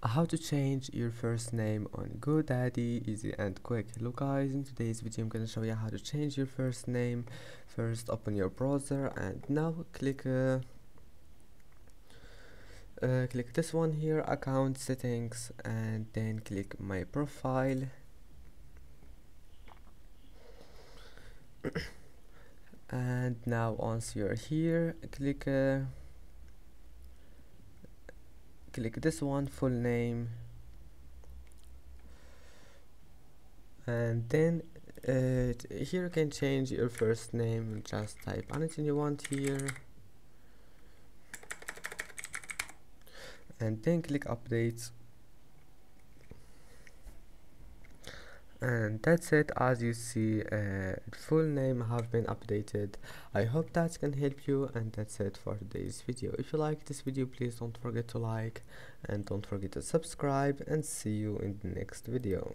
How to change your first name on Godaddy, easy and quick. Hello guys, in today's video I'm gonna show you how to change your first name. First open your browser and now click this one here, account settings, and then click my profile. And now once you're here, click this one, full name, and then here you can change your first name. Just type anything you want here and then click update, and that's it. As you see, full name have been updated. I hope that can help you, and that's it for today's video. If you like this video, please don't forget to like and don't forget to subscribe, and see you in the next video.